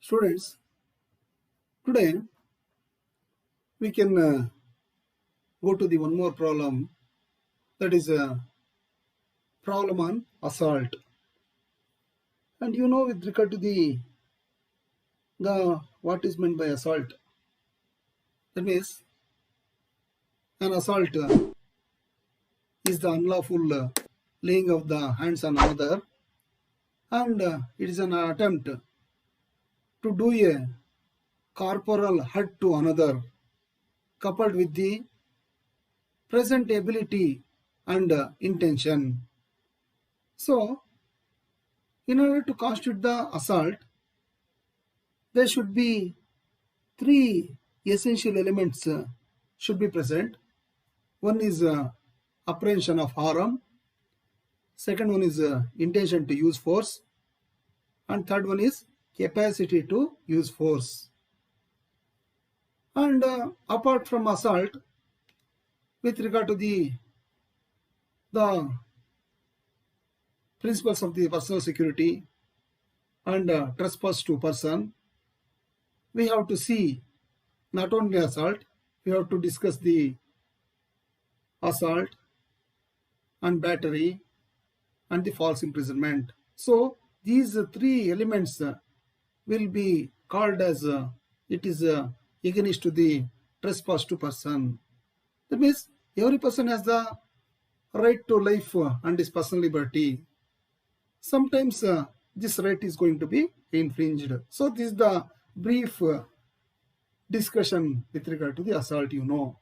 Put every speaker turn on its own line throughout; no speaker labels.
Students, today we can go to the one more problem, that is a problem on assault. And you know, with regard to the what is meant by assault, that means an assault is the unlawful laying of the hands on another, and it is an attempt to do a corporal hurt to another, coupled with the present ability and intention. So, in order to constitute the assault, there should be three essential elements should be present. One is apprehension of harm, second one is intention to use force, and third one is capacity to use force. And apart from assault, with regard to the principles of the personal security and trespass to person, we have to see not only assault, we have to discuss the assault and battery and the false imprisonment. So these three elements will be called as it is against to the trespass to person. That means every person has the right to life and his personal liberty. Sometimes this right is going to be infringed. So this is the brief discussion with regard to the assault, you know.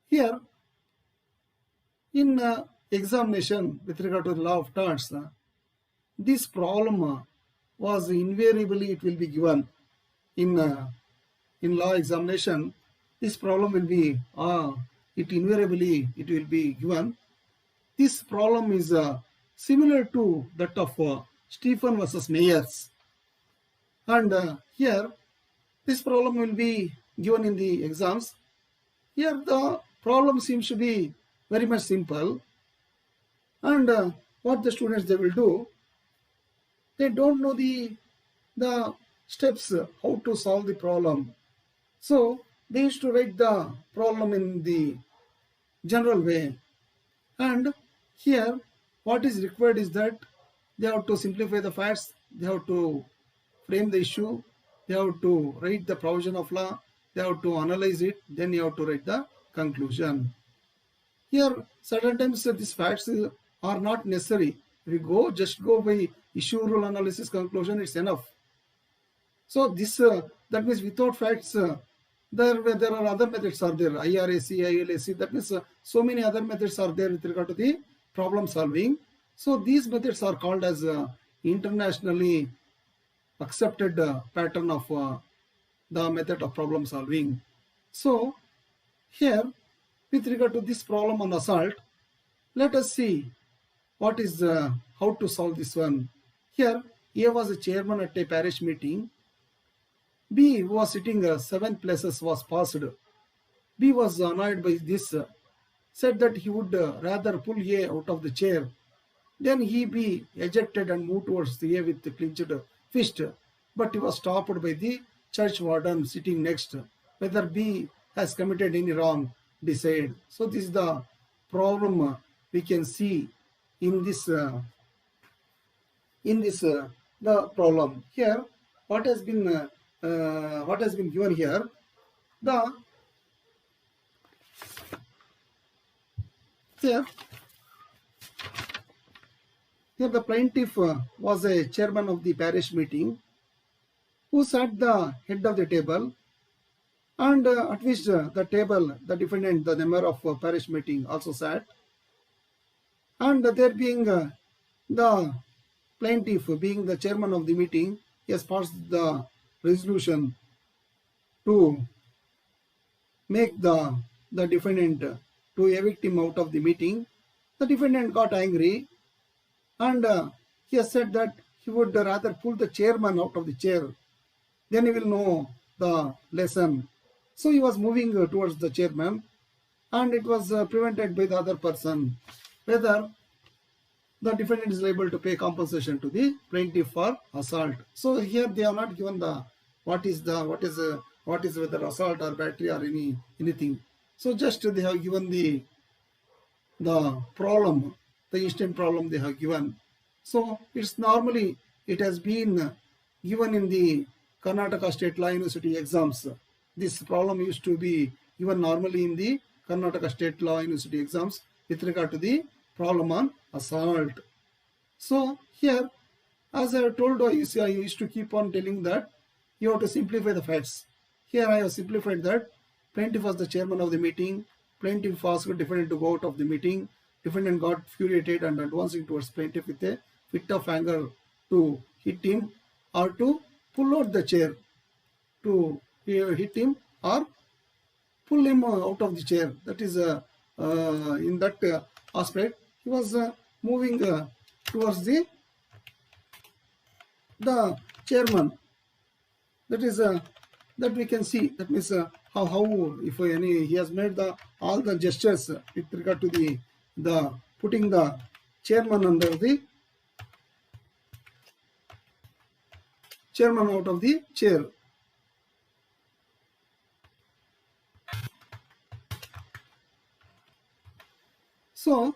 Here, in examination with regard to the law of torts, this problem was invariably it will be given in law examination. This problem will be invariably it will be given. This problem is similar to that of Stephen versus Meyers, and here this problem will be given in the exams. Here the problem seems to be very much simple, and what the students they will do, they don't know the steps how to solve the problem. So they used to write the problem in the general way, and here what is required is that they have to simplify the facts, they have to frame the issue, they have to write the provision of law, they have to analyze it, then you have to write the conclusion. Here certain times these facts are not necessary. If you just go by issue, rule, analysis, conclusion, it's enough. So this that means without facts there are other methods are there, IRAC, ILAC, that means so many other methods are there with regard to the problem solving. So these methods are called as internationally accepted pattern of the method of problem solving. So here with regard to this problem on assault, let us see what is how to solve this one. Here A was a chairman at a parish meeting. B, who was sitting 7 places, was passed. B was annoyed by this, said that he would rather pull A out of the chair. Then he be ejected and moved towards the A with the clenched fist, but he was stopped by the church warden sitting next. Whether B has committed any wrong, decide. So this is the problem we can see in this the problem. Here what has been given here, here the plaintiff was a chairman of the parish meeting who sat the head of the table, and at which the table the defendant, the member of parish meeting, also sat, and there being the plaintiff being the chairman of the meeting, he has passed the resolution to make the defendant to evict him out of the meeting. The defendant got angry, and he has said that he would rather pull the chairman out of the chair, then he will know the lesson. So he was moving towards the chairman, and it was prevented by the other person. Whether the defendant is liable to pay compensation to the plaintiff for assault. So here they are not given the what is whether assault or battery or anything. So just they have given the problem, the instant problem they have given. So it's normally it has been given in the Karnataka State Law University exams. This problem used to be given normally in the Karnataka State Law University exams with regard to the problem on assault. So here, as I have told you, I used to keep on telling that you have to simplify the facts. Here I have simplified that plaintiff was the chairman of the meeting. Plaintiff asked defendant to go out of the meeting. Defendant got furiated and advancing towards plaintiff with a fit of anger to hit him or to pull out the chair, to hit him or pull him out of the chair. That is in that aspect he was moving towards the chairman. That is that we can see. That means how if he has made all the gestures with regard to the putting the chairman under the chairman out of the chair. So,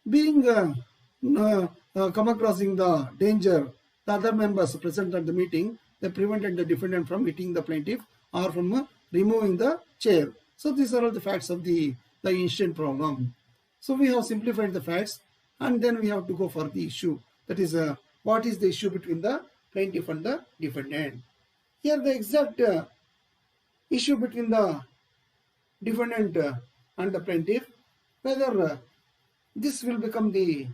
being come acrossing the danger, the other members present at the meeting, they prevented the defendant from hitting the plaintiff or from removing the chair. So these are all the facts of the instant problem. So we have simplified the facts and then we have to go for the issue. That is what is the issue between the plaintiff and the defendant. Here the exact issue between the defendant and the plaintiff, whether this will become the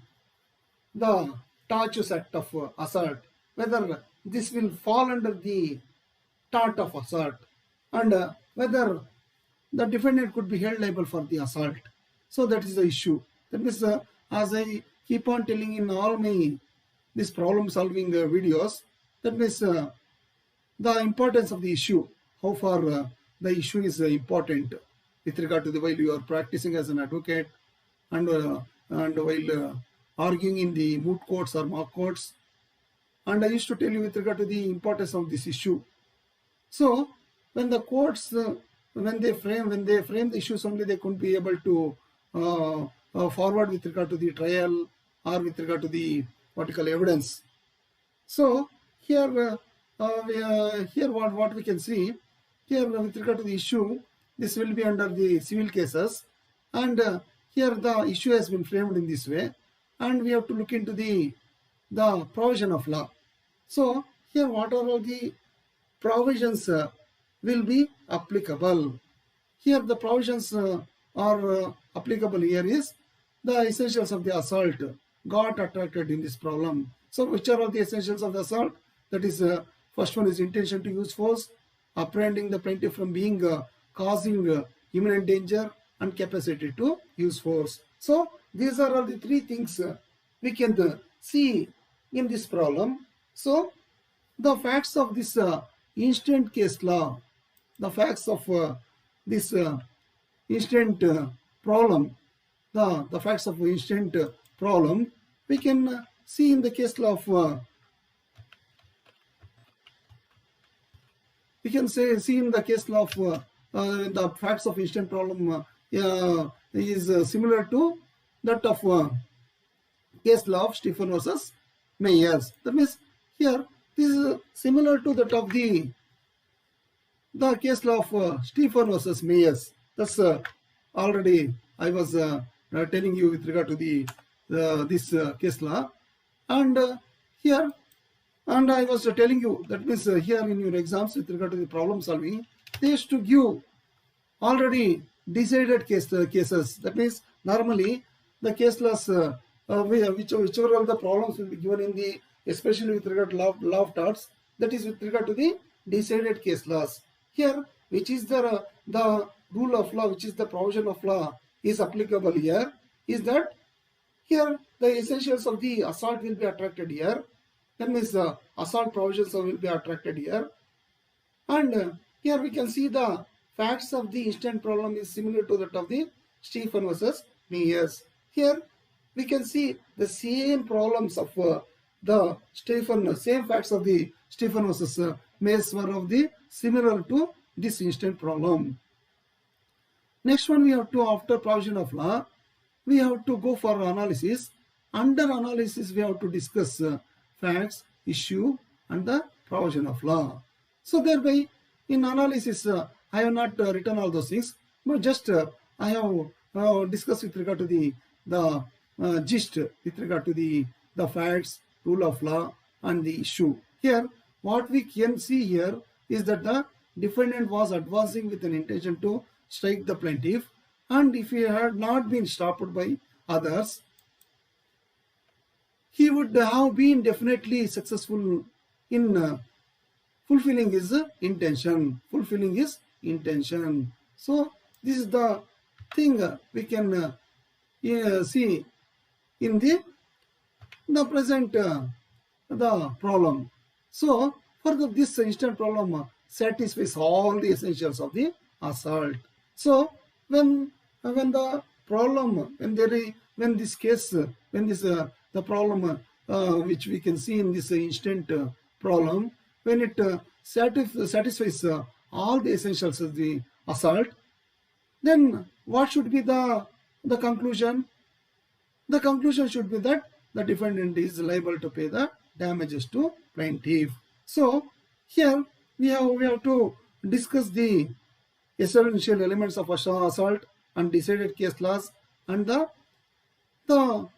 tortious act of assault, whether this will fall under the tort of assault, and whether the defendant could be held liable for the assault. So that is the issue. That means as I keep on telling in all my this problem solving videos, that means the importance of the issue, how far the issue is important with regard to the while you are practicing as an advocate and while arguing in the moot courts or mock courts. And I used to tell you with regard to the importance of this issue. So when the courts when they frame the issues only, they couldn't be able to forward with regard to the trial or with regard to the particular evidence. So here what we can see here with regard to the issue, this will be under the civil cases, and here the issue has been framed in this way, and we have to look into the provision of law. So here what are all the provisions will be applicable. Here the provisions are applicable here is the essentials of the assault got attracted in this problem. So which are all the essentials of the assault? That is first one is intention to use force, apprehending the plaintiff from being causing imminent danger, and capacity to use force. So these are all the three things we can see in this problem. So the facts of this instant case law, the facts of this instant problem, the facts of instant problem, we can see in the case law of we can see in the case law of the facts of instant problem is similar to that of case law of Stephen versus Mayers. That means here this is similar to that of the case law of Stephen versus Mayers. That's already I was telling you with regard to this case law, and here, and I was telling you that means here in your exams with regard to the problem solving, they used to give already decided cases. That means normally the case laws whichever all the problems will be given in the, especially with regard to law of torts, that is with regard to the decided case laws. Here which is the rule of law, which is the provision of law is applicable here, is that here the essentials of the assault will be attracted here. That means the assault provisions will be attracted here, and here we can see the facts of the instant problem is similar to that of the Stephen versus Mayers. Here we can see the same problems of the Stephen, same facts of the Stephen versus Mays were of the similar to this instant problem. Next one, we have to, after provision of law, we have to go for analysis. Under analysis, we have to discuss facts, issue, and the provision of law. So thereby, in analysis, I have not written all those things, but just I have discussed with regard to the gist with regard to the facts, rule of law, and the issue. Here, what we can see here is that the defendant was advancing with an intention to strike the plaintiff, and if he had not been stopped by others, he would have been definitely successful in fulfilling his intention. Fulfilling his intention. So this is the thing we can see in the present the problem. So for this instant problem satisfies all the essentials of the assault. So when the problem, when this case, when this the problem which we can see in this instant problem, when it satisfies all the essentials of the assault, then what should be the conclusion? The conclusion should be that the defendant is liable to pay the damages to plaintiff. So here we have to discuss the essential elements of assault and decided case laws and the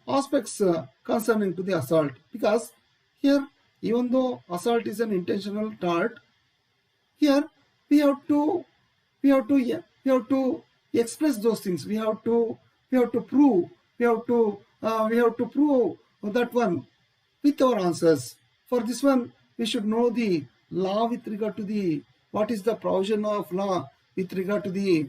aspects concerning to the assault, because here, even though assault is an intentional tort, here we have to express those things. We have to prove that one with our answers. For this one, we should know the law with regard to the what is the provision of law with regard to the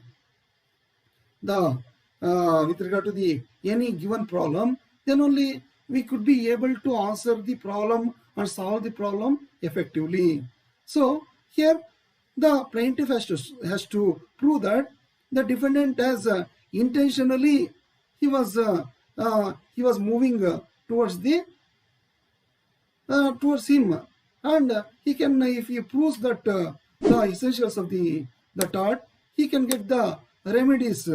any given problem. Then only we could be able to answer the problem and solve the problem effectively. So here the plaintiff has to prove that the defendant has intentionally he was moving towards him, and he can, if he proves that the essentials of the tort, he can get the remedies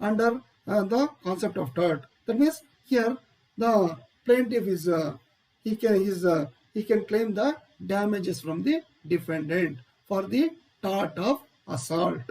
under the concept of tort. That means here the plaintiff is he can claim the damages from the defendant for the tort of assault.